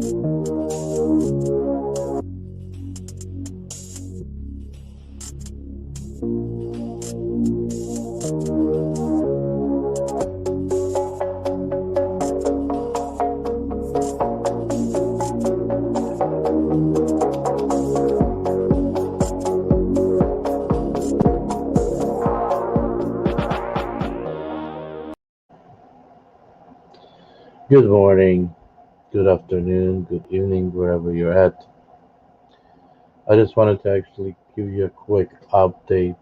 Good morning, good afternoon, good evening, wherever you're at. I just wanted to actually give you a quick update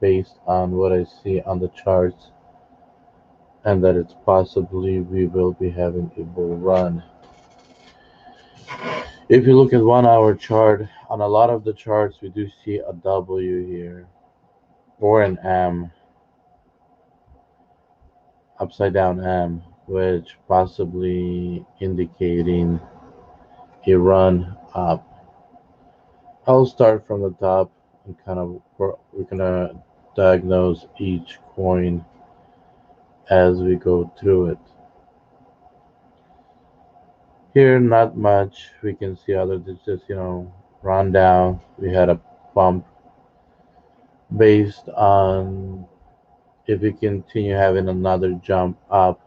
based on what I see on the charts and that it's possibly we will be having a bull run. If you look at 1 hour chart, on a lot of the charts we do see a W here or an M, upside down M, which possibly indicating a run up. I'll start from the top and we're gonna diagnose each coin as we go through it. Here, not much we can see other than just run down. We had a bump based on if we continue having another jump up,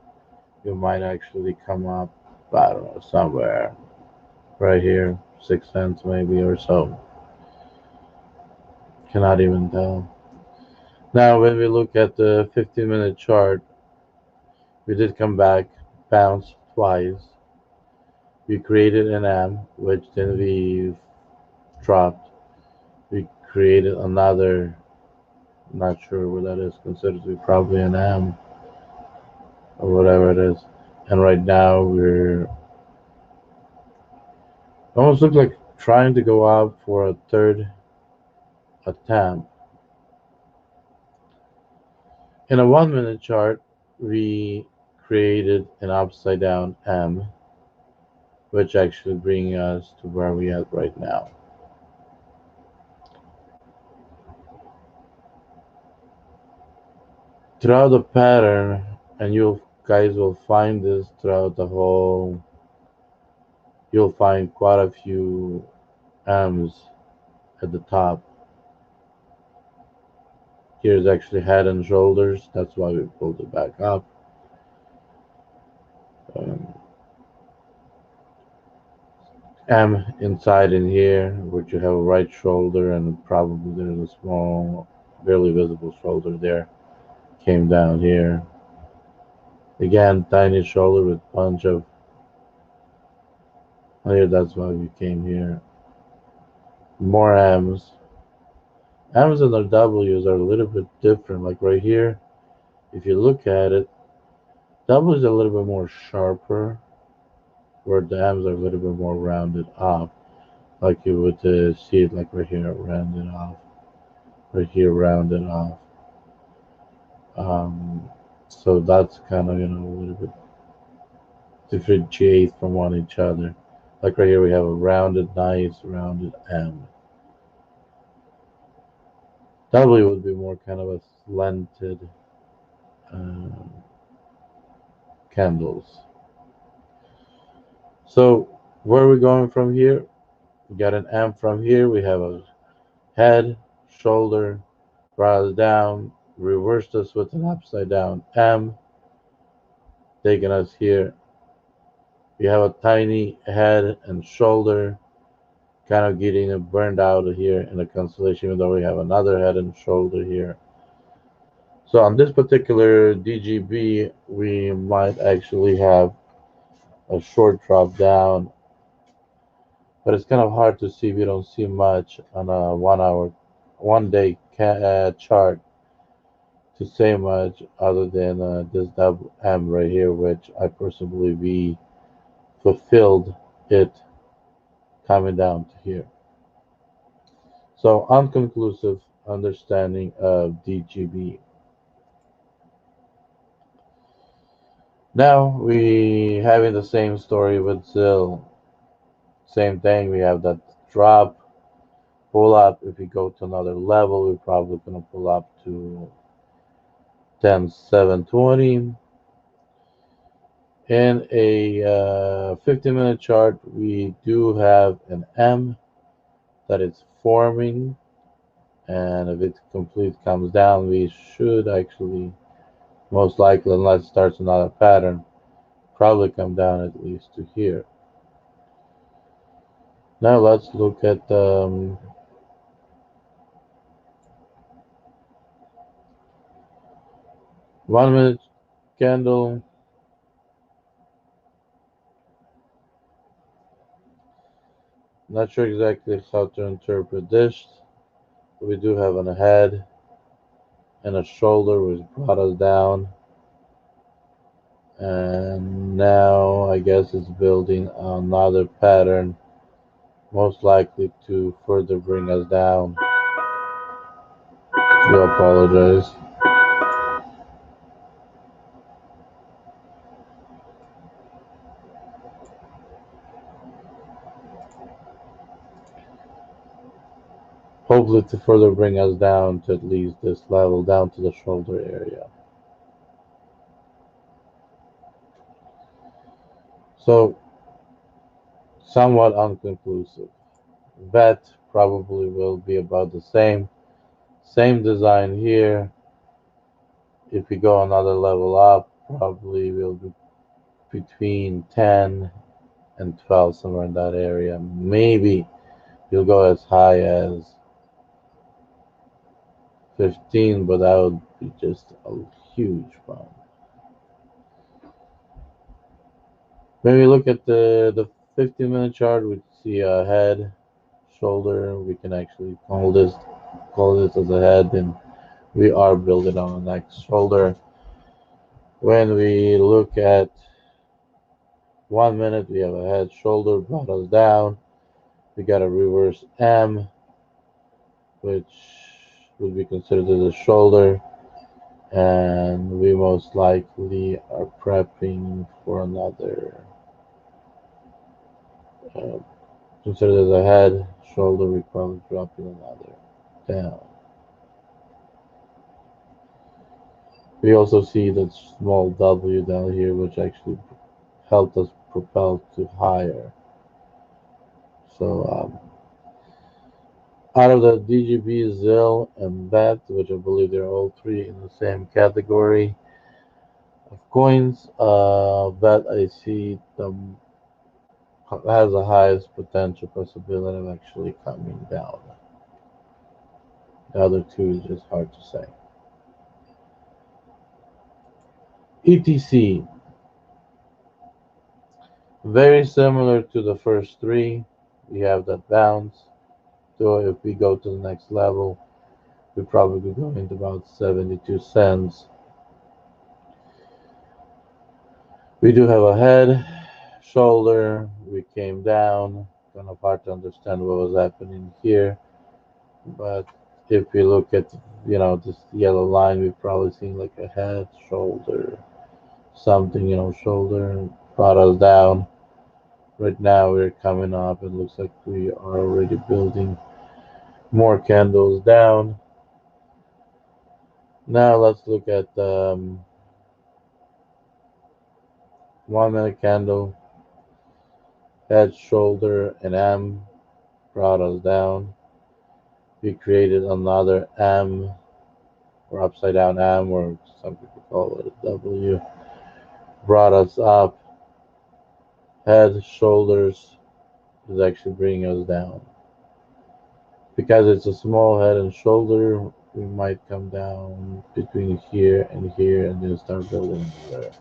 you might actually come up. I don't know, somewhere right here, 6 cents maybe or so. Cannot even tell. Now, when we look at the 15-minute chart, we did come back, bounce twice. We created an M, which then we dropped. We created another, not sure what that is, considered to be probably an M or whatever it is. And right now we're almost look like trying to go up for a third attempt. In a 1 minute chart, we created an upside down M, which actually bring us to where we are right now. Throughout the pattern, and you guys will find this throughout the whole, you'll find quite a few M's at the top. Here's actually head and shoulders, that's why we pulled it back up. M inside in here, which you have a right shoulder and probably there's a small, barely visible shoulder there. Came down here. Again, tiny shoulder with bunch of, here, that's why we came here. More M's. M's and their W's are a little bit different. Like right here, if you look at it, W is a little bit more sharper, where the M's are a little bit more rounded off. Like you would see it like right here, rounded off. Right here, rounded off. So that's kind of, a little bit differentiate from one each other. Like right here, we have a rounded, nice, rounded M. W would be more kind of a slanted candles. So where are we going from here? We got an M from here. We have a head, shoulder, brought us down, reversed us with an upside down M, taking us here. We have a tiny head and shoulder, kind of getting burned out here in the constellation, even though we have another head and shoulder here. So on this particular DGB, we might actually have a short drop down, but it's kind of hard to see. We don't see much on a 1 day chart to say much other than this double M right here, which I personally believe we fulfilled it coming down to here. So unconclusive understanding of DGB. Now we having the same story with ZIL. Same thing, we have that drop, pull up. If we go to another level, we're probably gonna pull up to 10,720. In a 50-minute chart, we do have an M that is forming, and if it complete comes down, we should actually, most likely, unless it starts another pattern, probably come down at least to here. Now let's look at 1 minute candle. Not sure exactly how to interpret this. We do have a head and a shoulder which brought us down, and now I guess it's building another pattern, most likely to further bring us down. Do apologize. Hopefully to further bring us down to at least this level, down to the shoulder area. So somewhat unconclusive. Bet probably will be about the same. Same design here. If we go another level up, probably will be between 10 and 12, somewhere in that area. Maybe you'll go as high as 15, but that would be just a huge bump. When we look at the 15-minute chart, we see a head, shoulder. We can actually call this as a head, and we are building on the next shoulder. When we look at 1 minute, we have a head, shoulder, brought us down. We got a reverse M, which would be considered as a shoulder, and we most likely are prepping for another, uh, considered as a head, shoulder, we probably dropping another down. We also see that small W down here, which actually helped us propel to higher. So out of the DGB, ZIL, and BAT, which I believe they're all three in the same category of coins, BAT I see them has the highest potential possibility of actually coming down. The other two is just hard to say. ETC, very similar to the first three. We have that bounce. So if we go to the next level, we probably go into about 72 cents. We do have a head, shoulder. We came down. Kind of hard to understand what was happening here. But if we look at, this yellow line, we've probably seen like a head, shoulder, something, shoulder brought us down. Right now we're coming up. It looks like we are already building more candles down. Now let's look at 1 minute candle, head, shoulder, and M brought us down. We created another M, or upside down M, or some people call it a W. Brought us up. Head, shoulders is actually bringing us down. Because it's a small head and shoulder, we might come down between here, and then start building there.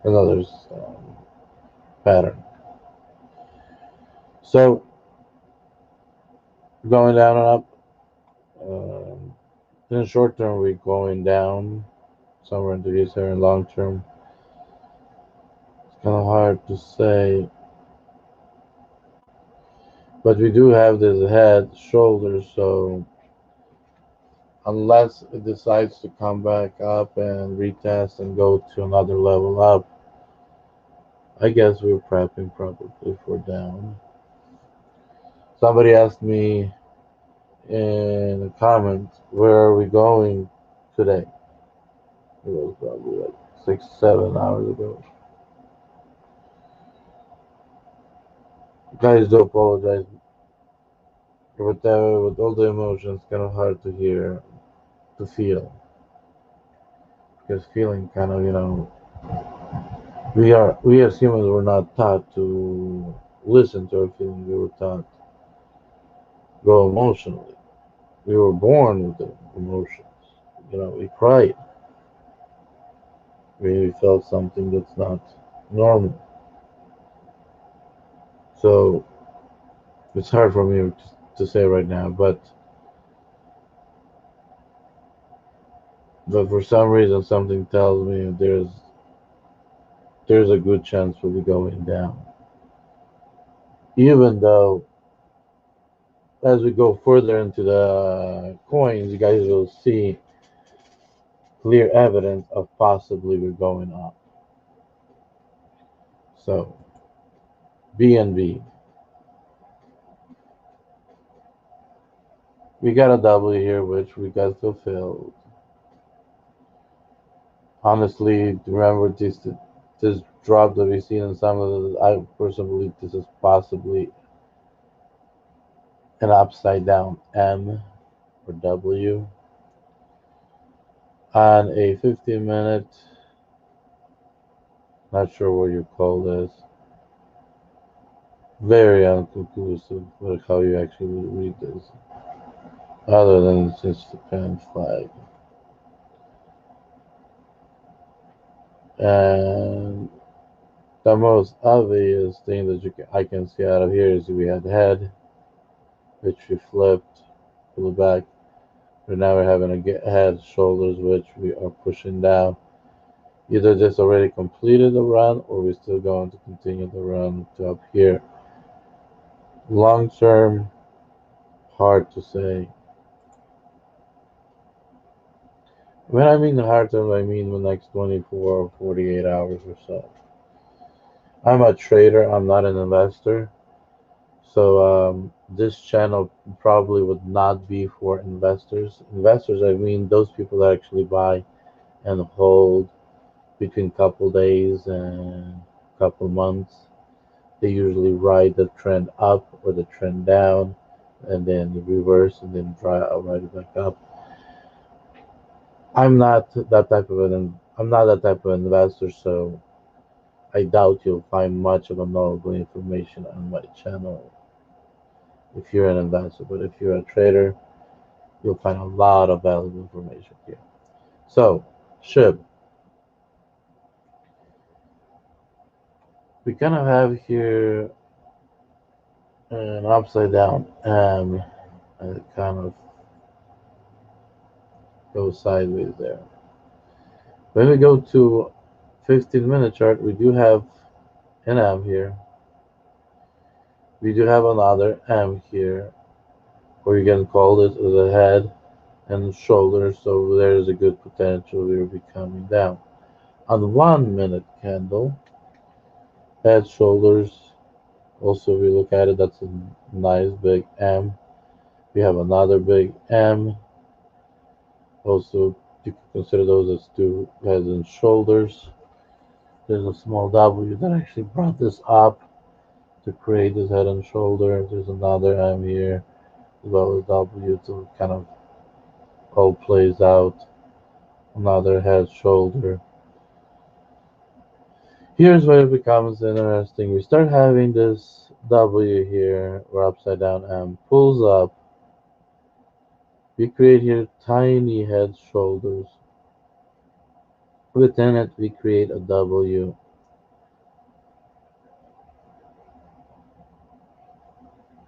Another pattern. So going down and up. In the short term, we're going down somewhere into this area. In long term, it's kind of hard to say. But we do have this head, shoulders, so unless it decides to come back up and retest and go to another level up, I guess we're prepping probably for down. Somebody asked me in the comments where are we going today. It was probably like 6, 7 hours ago. Guys, do apologize with all the emotions. Kind of hard to hear, to feel, because feeling kind of we as humans were not taught to listen to our feelings. We were taught go emotionally. We were born with the emotions. We cried. We felt something that's not normal. So it's hard for me to say right now, but for some reason something tells me there's a good chance we'll be going down. Even though as we go further into the coins, you guys will see clear evidence of possibly we're going up. So BNB, we got a W here, which we got fulfilled. Honestly, remember this drop that we've seen in some of the, I personally believe this is possibly an upside down M or W on a 15-minute. Not sure what you call this. Very unconclusive with how you actually read this, other than it's just a pen flag. And the most obvious thing that I can see out of here is we had head, which we flipped, pull it back. But now we're having a head, shoulders, which we are pushing down. Either this already completed the run, or we're still going to continue the run to up here. Long term, hard to say. When I mean hard term, I mean the next 24 or 48 hours or so. I'm a trader, I'm not an investor. So this channel probably would not be for investors. Investors, I mean those people that actually buy and hold between couple days and couple months. They usually ride the trend up or the trend down, and then reverse and then ride it back up. I'm not that type of investor, so I doubt you'll find much of a knowledgeable information on my channel if you're an investor. But if you're a trader, you'll find a lot of valuable information here. So, SHIB, we kind of have here an upside down and it kind of goes sideways there. When we go to 15-minute chart, we do have an M here. We do have another M here, or you can call this as a head and shoulders, so there is a good potential we will be coming down. On 1 minute candle, head, shoulders, also if we look at it, that's a nice big M. We have another big M. Also, you can consider those as two heads and shoulders. There's a small W that actually brought this up to create this head and shoulder. There's another M here, as well as W, so it kind of all plays out. Another head, shoulder. Here's where it becomes interesting. We start having this W here, or upside down M, pulls up. We create here tiny head, shoulders. Within it, we create a W.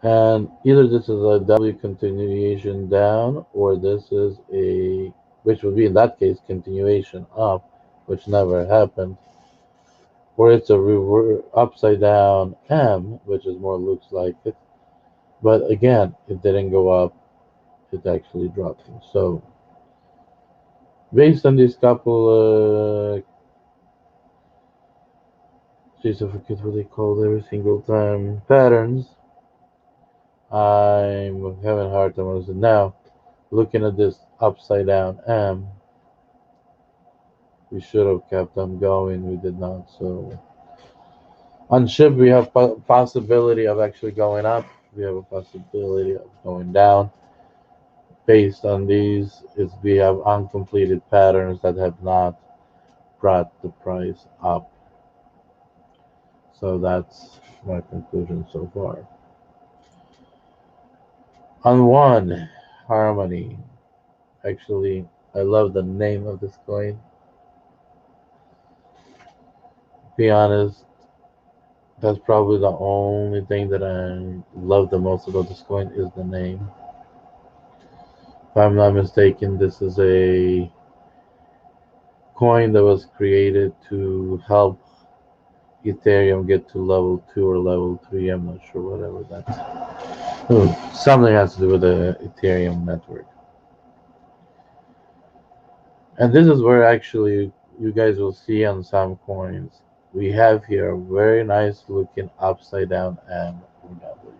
And either this is a W continuation down, or this is which would be in that case continuation up, which never happened, or it's a upside down M, which is more looks like it. But again, it didn't go up, it actually dropped. So based on these couple, geez, I forget what they call every single time patterns, I'm having a hard time understanding. Now, looking at this upside down M, we should have kept them going. We did not. So on ship, we have possibility of actually going up. We have a possibility of going down. Based on these, is we have uncompleted patterns that have not brought the price up. So that's my conclusion so far. On one, Harmony. Actually, I love the name of this coin. Be honest, that's probably the only thing that I love the most about this coin is the name. If I'm not mistaken, this is a coin that was created to help Ethereum get to level 2 or level 3. I'm not sure, whatever that's. Something has to do with the Ethereum network. And this is where actually you guys will see on some coins. We have here a very nice looking upside down M or W.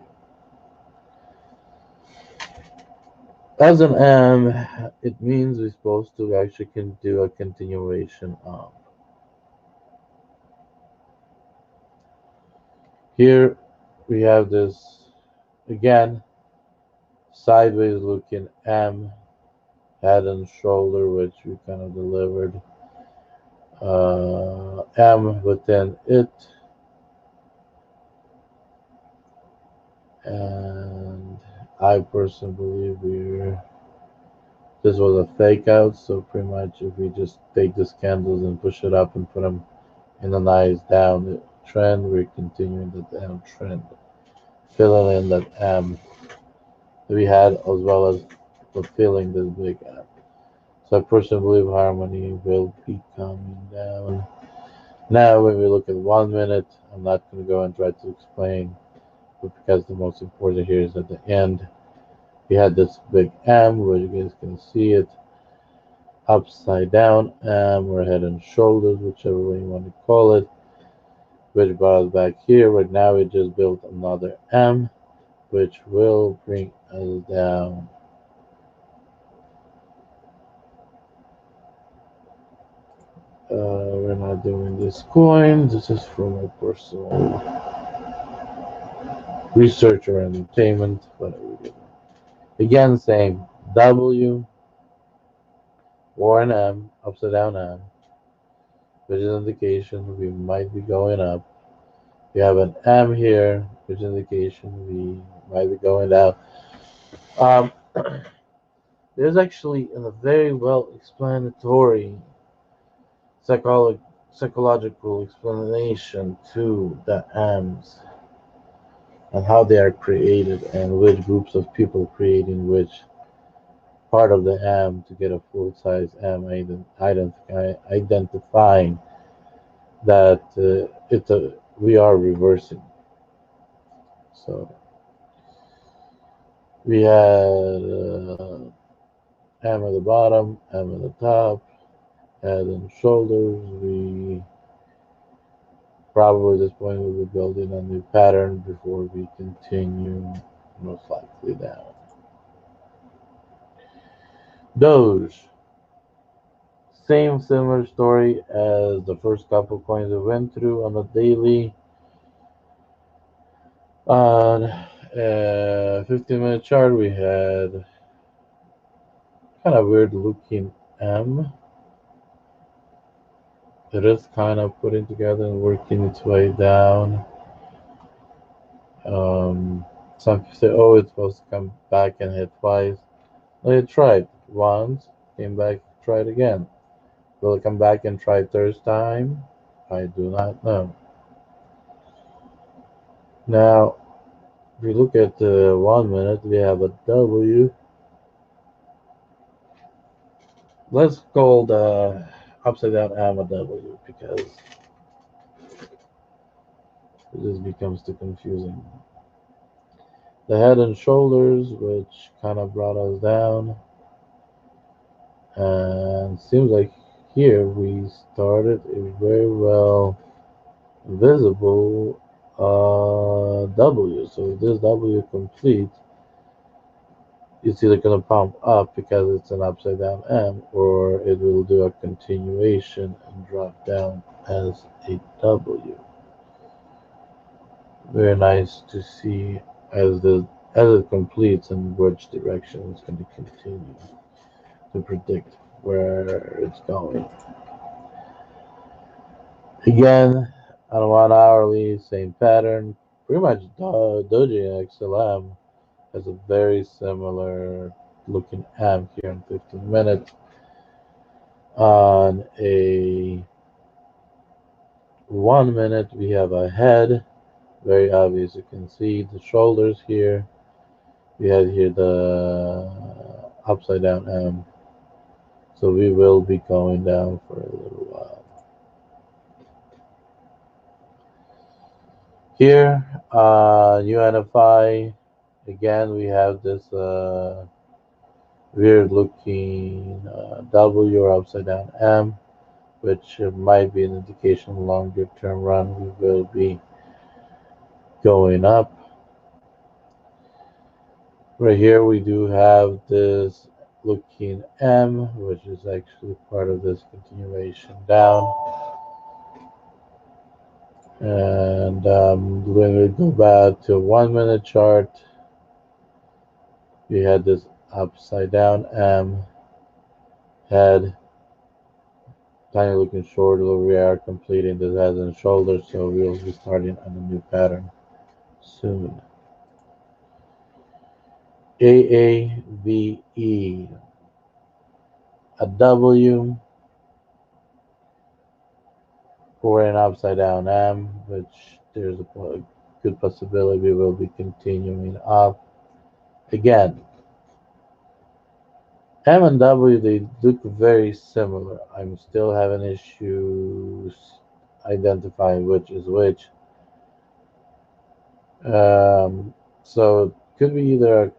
As an M, it means we're supposed to actually can do a continuation of. Here we have this again sideways looking M, head and shoulder, which we kind of delivered. M within it, and I personally believe this was a fake out. So pretty much, if we just take these candles and push it up and put them in a nice down trend, we're continuing the down trend, filling in that M that we had, as well as fulfilling this big M. So I personally believe Harmony will be coming down. Now, when we look at 1 minute, I'm not going to go and try to explain, but because the most important here is at the end, we had this big M, where you guys can see it, upside down M, or head and shoulders, whichever way you want to call it, which brought us back here. Right now, we just built another M, which will bring us down. We're not doing this coin. This is for my personal research or entertainment, whatever. Again, same W or an M, upside down M, which is an indication we might be going up. We have an M here, which is an indication we might be going down. Um, there's actually a very well explanatory psychological explanation to the M's and how they are created and which groups of people creating which part of the M to get a full size M, identifying that we are reversing. So we had M at the bottom, M at the top, head and shoulders. We probably at this point will be building a new pattern before we continue, most likely down. Doge. Same similar story as the first couple coins we went through on the daily. On a 15-minute chart, we had kind of weird looking M. It is kind of putting together and working its way down. Some people say, oh, it's supposed to come back and hit twice. Well, it tried once, came back, tried again. Will it come back and try third time? I do not know. Now, if we look at 1 minute, we have a W. Let's call the upside down M a W because it just becomes too confusing. The head and shoulders, which kind of brought us down. And seems like here we started a very well visible W. So if this W complete, it's either going to pump up because it's an upside down M, or it will do a continuation and drop down as a W. Very nice to see as it completes and which direction it's going to continue to predict where it's going. Again, on 1 hourly, same pattern. Pretty much Doji XLM has a very similar looking amp here in 15 minutes. On a 1 minute, we have a head, very obvious. You can see the shoulders here. We have here the upside down M. So we will be going down for a little while. Here, UNFI, again, we have this weird looking W or upside down M, which might be an indication longer term run we will be going up. Right here we do have this looking M, which is actually part of this continuation down. And when we go back to a 1 minute chart, we had this upside down M head, tiny looking short. We are completing this head and shoulders, so we'll be starting on a new pattern soon. AAVE, a W for an upside down M, which there's a good possibility we will be continuing up. Again, M and W, they look very similar. I'm still having issues identifying which is which. So it could be either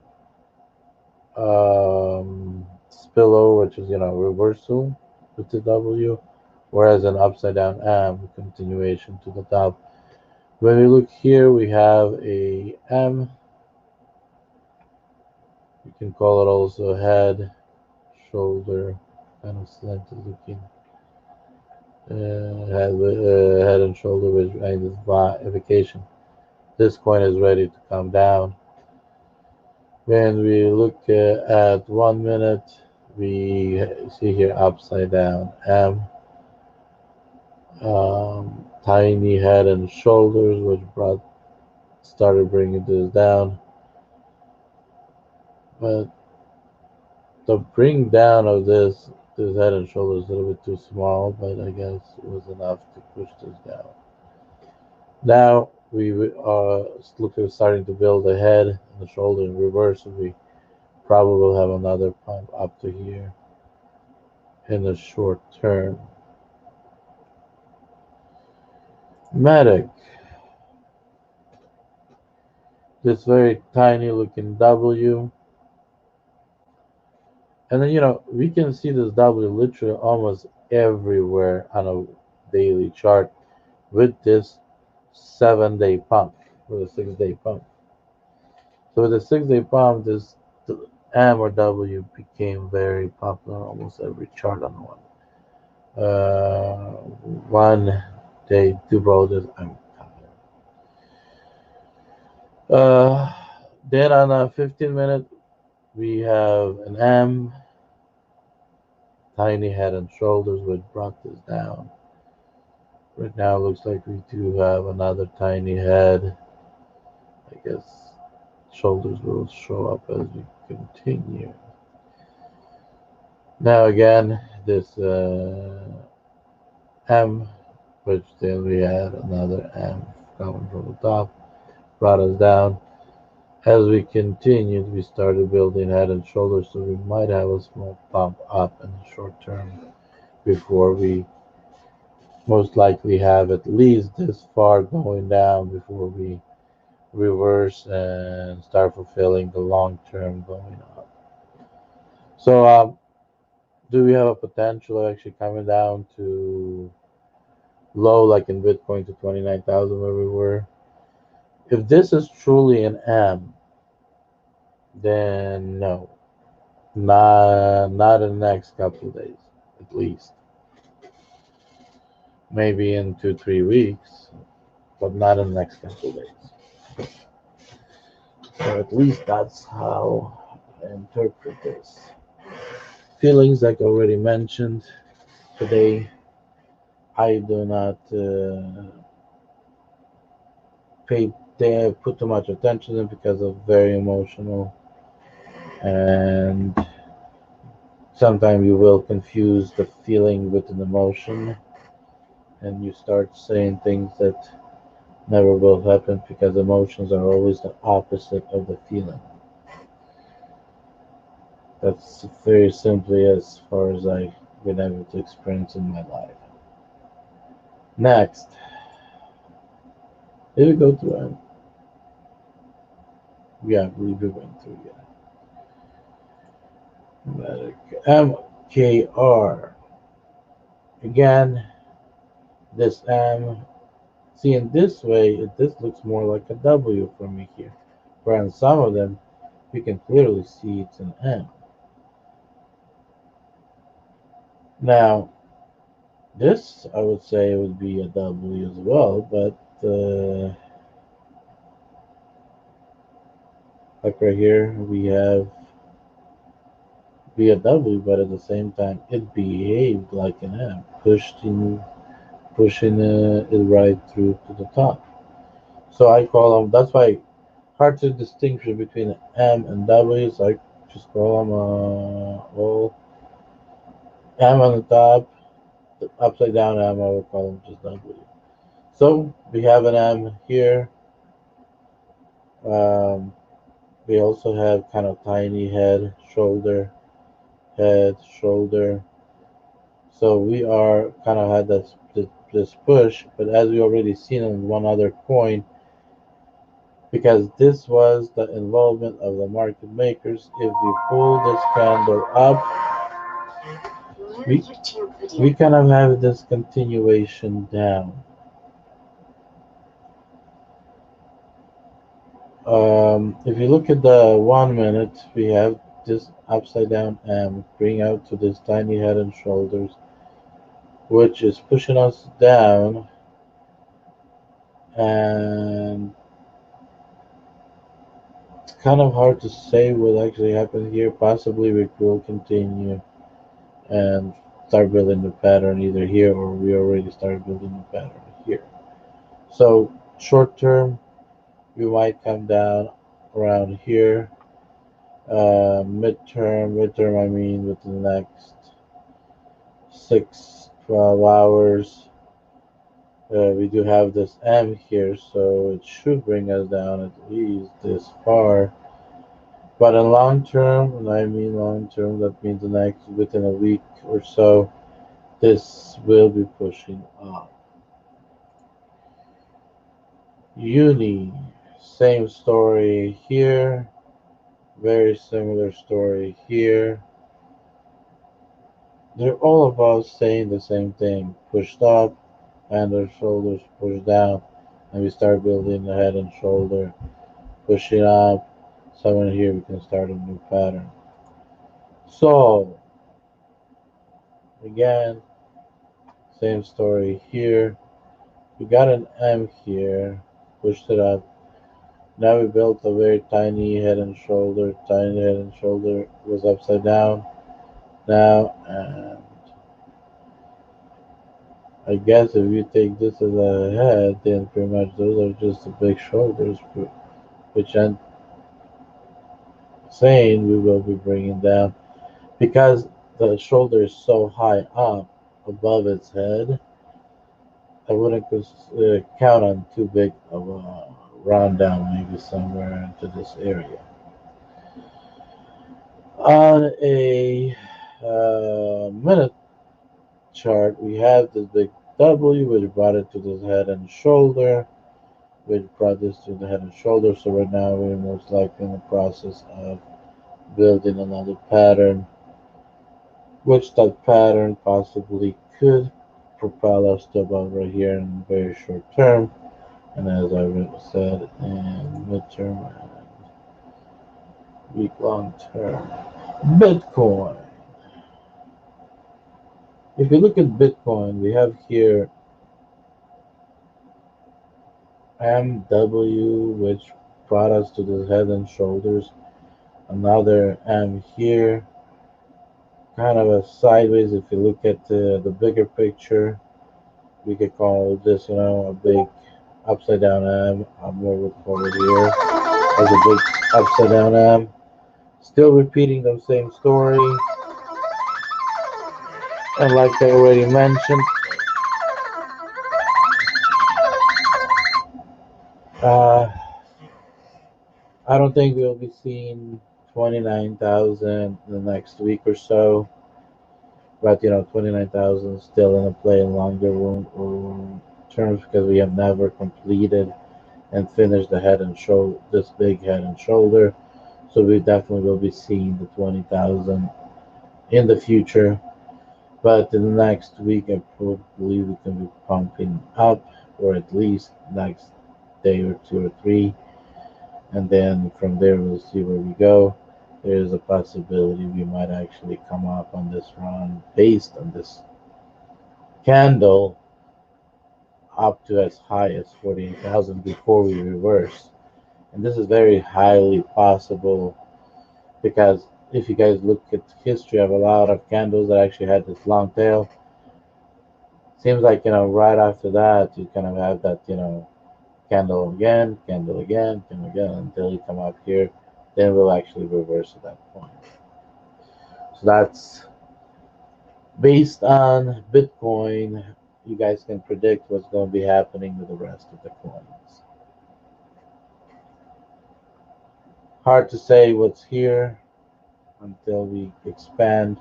spillover, which is reversal with the W, whereas an upside down M continuation to the top. When we look here, we have a M. You can call it also head, shoulder, kind of slanted looking head and shoulder, which identification. This coin is ready to come down. When we look at 1 minute, we see here upside down M, tiny head and shoulders, which started bringing this down. But the bring down of this head and shoulders is a little bit too small, but I guess it was enough to push this down. Now we are starting to build the head and the shoulder in reverse, so we probably will have another pump up to here in the short term. Medic, this very tiny looking W, and then we can see this W literally almost everywhere on a daily chart with this 7-day pump, with a 6-day pump. So with the 6-day pump, this M or W became very popular on almost every chart on one. 1 day to roll this. I'm tired. Then on a 15-minute, we have an M, tiny head and shoulders, which brought this down. Right now, it looks like we do have another tiny head. I guess shoulders will show up as we continue. Now again, this M, which then we had another M coming from the top, brought us down. As we continued, we started building head and shoulders, so we might have a small pump up in the short term before we most likely have at least this far going down before we reverse and start fulfilling the long term going up. So do we have a potential of actually coming down to low like in Bitcoin to 29,000 where we were? If this is truly an M, then no. Not in the next couple of days, at least. Maybe in 2 3 weeks, but not in the next couple of days. So at least that's how I interpret this. Feelings, like I already mentioned today, I do not put too much attention to because of very emotional, and sometimes you will confuse the feeling with an emotion, and you start saying things that never will happen because emotions are always the opposite of the feeling. That's very simply as far as I've been able to experience in my life. Next, did we go through it? Yeah, I believe we went through it. MKR. Again, this M. See, in this way, this looks more like a W for me here. Where on some of them, you can clearly see it's an M. Now, this, I would say, would be a W as well, but like right here, we have be a W, but at the same time, it behaved like an M, pushing it right through to the top. So I call them. That's why hard to distinguish between M and W. So I just call them all M on the top, the upside down M. I would call them just W. So we have an M here. Um, we also have kind of tiny head, shoulder. So we are kind of had this push, but as we already seen on one other coin, because this was the involvement of the market makers. If we pull this candle up, we, we kind of have this continuation down. If you look at the 1 minute, we have this upside down M bring out to this tiny head and shoulders, which is pushing us down, and it's kind of hard to say what actually happened here. Possibly we will continue and start building the pattern either here, or we already started building the pattern here. So short term, we might come down around here. Midterm, I mean within the next 6 12 hours. We do have this M here, so it should bring us down at least this far. But in long term, and I mean long term, that means the next within a week or so, this will be pushing up. Uni, same story here, very similar story here. They're all about saying the same thing. Pushed up, and our shoulders pushed down, and we start building the head and shoulder, pushing up. Somewhere here we can start a new pattern. So, again, same story here. We got an M here, pushed it up. Now we built a very tiny head and shoulder. Tiny head and shoulder was upside down now, and I guess if you take this as a head, then pretty much those are just the big shoulders, which I'm saying we will be bringing down because the shoulder is so high up above its head. I wouldn't count on too big of a round down, maybe somewhere into this area. On a minute chart, we have this big W, which brought it to this head and shoulder, which brought this to the head and shoulder. So right now we're most likely in the process of building another pattern, which that pattern possibly could propel us to about right here in very short term, and as I said, in midterm and week long term. Bitcoin. If you look at Bitcoin, we have here MW, which brought us to the head and shoulders. Another M here, kind of a sideways. If you look at the bigger picture, we could call this, a big upside down M. I'm more would call it here as a big upside down M. Still repeating the same story, and like I already mentioned, uh, I don't think we'll be seeing 29,000 in the next week or so. But 29,000 still in a play in longer terms because we have never completed and finished the head and shoulder, this big head and shoulder. So we definitely will be seeing the 20,000 in the future. But in the next week, I probably we can be pumping up, or at least next day or two or three, and then from there we'll see where we go. There is a possibility we might actually come up on this run based on this candle up to as high as 48,000 before we reverse. And this is very highly possible because if you guys look at history of a lot of candles that actually had this long tail, seems like right after that you kind of have that candle again, candle again until you come up here, then we'll actually reverse at that point. So that's based on Bitcoin. You guys can predict what's going to be happening with the rest of the coins. Hard to say what's here until we expand.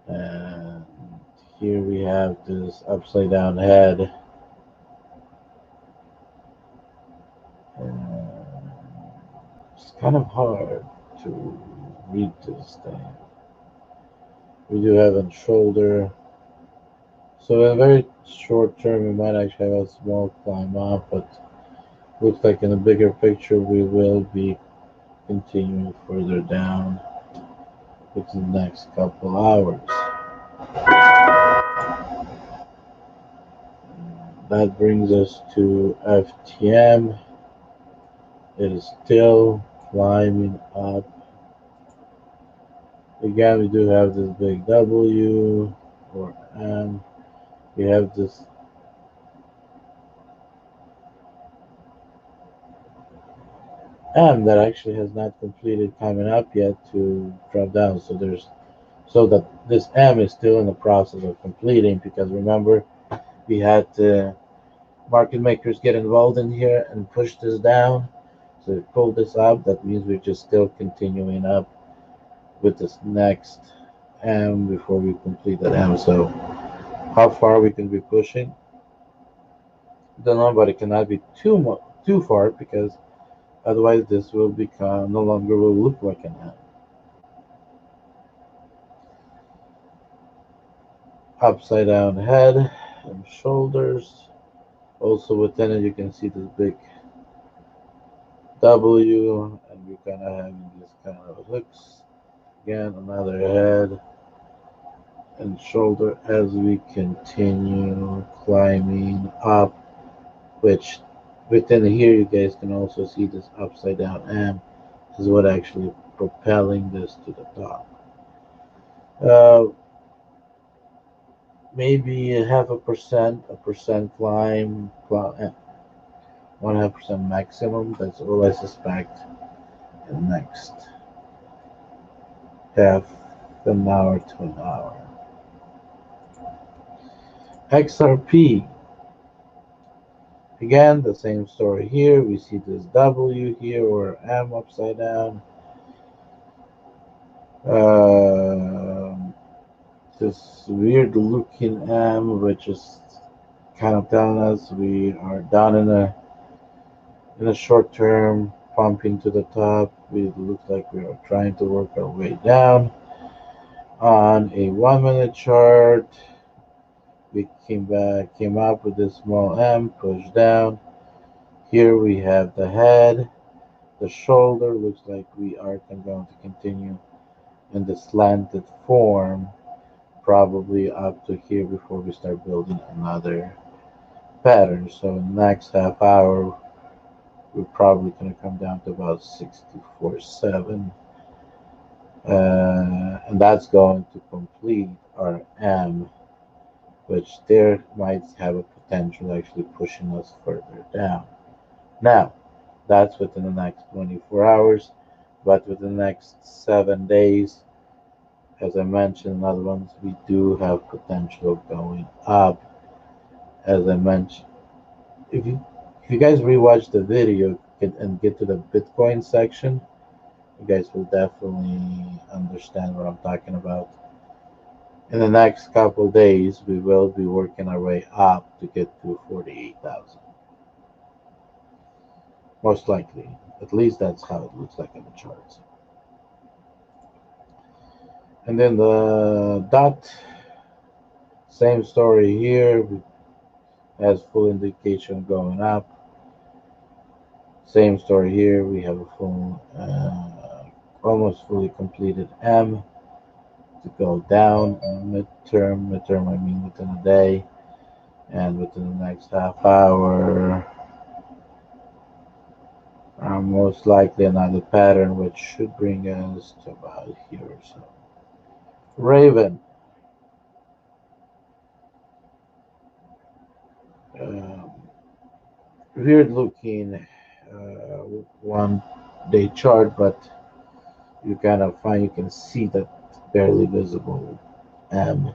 And here we have this upside down head. And it's kind of hard to read this thing. We do have a shoulder. So in a very short term, we might actually have a small climb up, but looks like in the bigger picture, we will be continuing further down within the next couple hours. That brings us to FTM. It is still climbing up. Again, we do have this big W or M. We have this M that actually has not completed climbing up yet to drop down. So that this M is still in the process of completing because remember we had market makers get involved in here and push this down. So we pull this up. That means we're just still continuing up with this next M before we complete that M. So how far we can be pushing? Don't know, but it cannot be too far because otherwise this will become no longer will look like an M. Upside down head and shoulders. Also within it you can see this big W and we kind of having this kind of hooks. Again, another head and shoulder as we continue climbing up, which within here you guys can also see this upside down M. This is what actually propelling this to the top. Uh, Maybe a half a percent climb, 1.5% maximum. That's all I suspect. And next half an hour to an hour. XRP. Again, the same story here. We see this W here or M upside down. This weird looking M, which is kind of telling us we are down in a short term pumping to the top. It looks like we are trying to work our way down. On a 1 minute chart, we came up with this small M, push down. Here we have the head The shoulder looks like we are going to continue in the slanted form, probably up to here before we start building another pattern. So in the next half hour, we're probably going to come down to about 64.7. And that's going to complete our M, which there might have a potential actually pushing us further down. Now, that's within the next 24 hours, but within the next 7 days, as I mentioned in other ones, we do have potential of going up. As I mentioned, if you guys rewatch the video and get to the Bitcoin section, you guys will definitely understand what I'm talking about. In the next couple days, we will be working our way up to get to 48,000. Most likely. At least that's how it looks like in the charts. And then the dot, same story here. Has full indication going up. Same story here. We have a full, almost fully completed M to go down midterm. Midterm, I mean within a day, and within the next half hour, most likely another pattern, which should bring us to about here or so. Raven. Um, Weird looking 1 day chart, but you can see that barely visible M/W.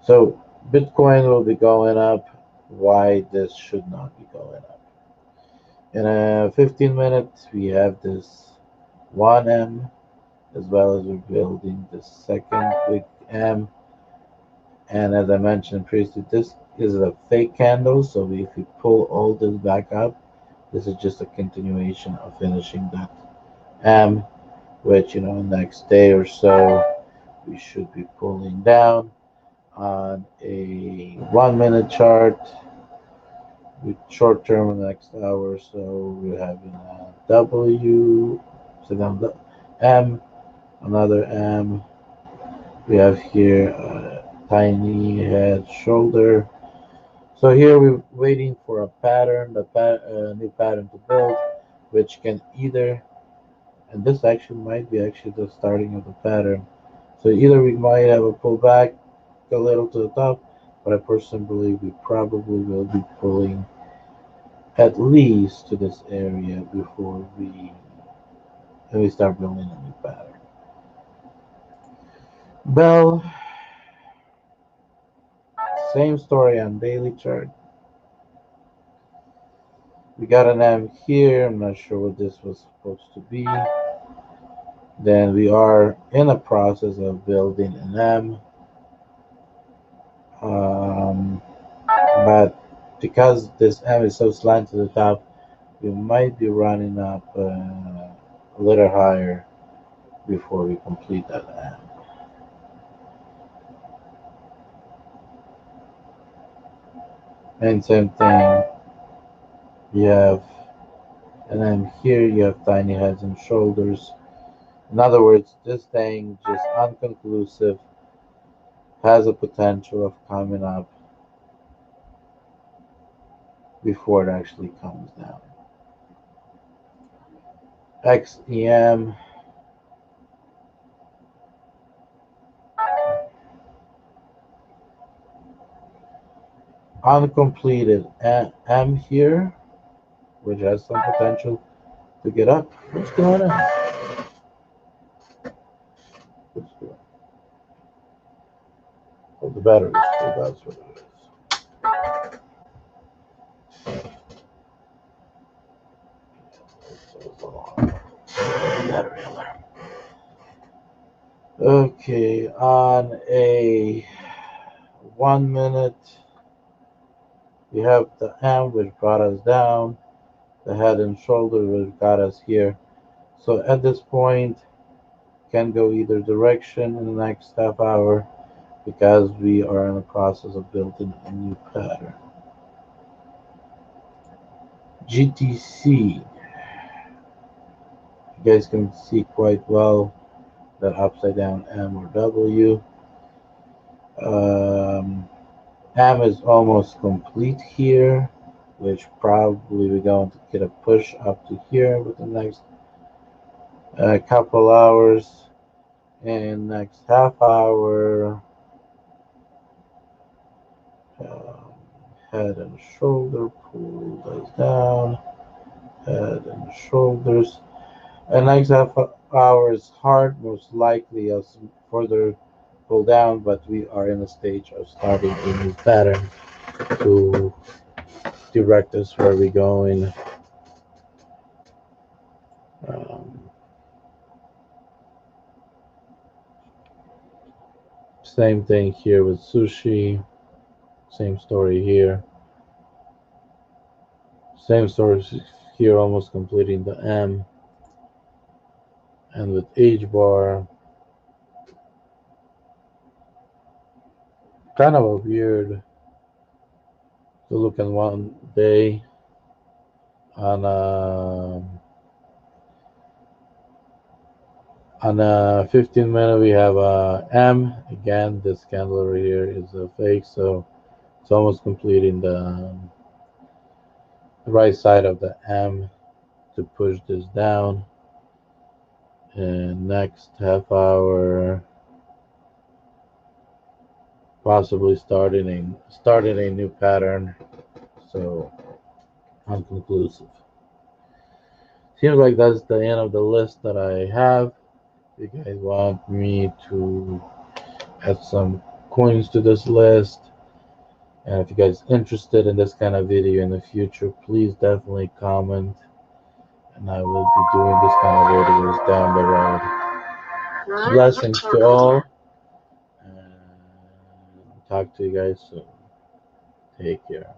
So Bitcoin will be going up. Why this should not be going up? In a 15 minutes, we have this 1M, as well as we're building the second big M. And as I mentioned previously, this is a fake candle. So if we pull all this back up, this is just a continuation of finishing that M, which, next day or so, we should be pulling down on a 1 minute chart with short term in the next hour or so. We're having a W, so then the M, another M. We have here a tiny head shoulder. So here we're waiting for a pattern, a new pattern to build, which can either, and this actually might be actually the starting of the pattern. So either we might have a pullback a little to the top, but I personally believe we probably will be pulling at least to this area before we start building a new pattern. Bell, same story on daily chart. We got an M here. I'm not sure what this was supposed to be. Then we are in a process of building an M. But because this M is so slanted to the top, we might be running up a little higher before we complete that M. And same thing, you have an M here, you have tiny heads and shoulders. In other words, this thing just unconclusive, has a potential of coming up before it actually comes down. XEM, uncompleted M here, which has some potential to get up. What's going on? What's going on? Oh, the battery is full, that's what it is. Battery alarm. Okay, on a 1 minute, we have the M, which brought us down, the head and shoulder, which got us here. So at this point, can go either direction in the next half hour because we are in the process of building a new pattern. GTC. You guys can see quite well that upside down M or W. Um, M is almost complete here, which probably we're going to get a push up to here with the next couple hours. And next half hour, um, head and shoulder pull those down, head and shoulders. And next half hour is hard, most likely as further pull down, but we are in a stage of starting a new pattern to direct us where we're going. Um, Same thing here with sushi. Same story here. Same story here, almost completing the M. And with H bar, kind of a weird to look in one day on a 15 minute we have a M. Again, this candle over here is a fake, so it's almost completing the right side of the M to push this down. And next half hour, possibly starting a new pattern. So unconclusive. Seems like that's the end of the list that I have. If you guys want me to add some coins to this list, and if you guys interested in this kind of video in the future, please definitely comment, and I will be doing this kind of videos down the road. Blessings to all, and talk to you guys soon. Take care.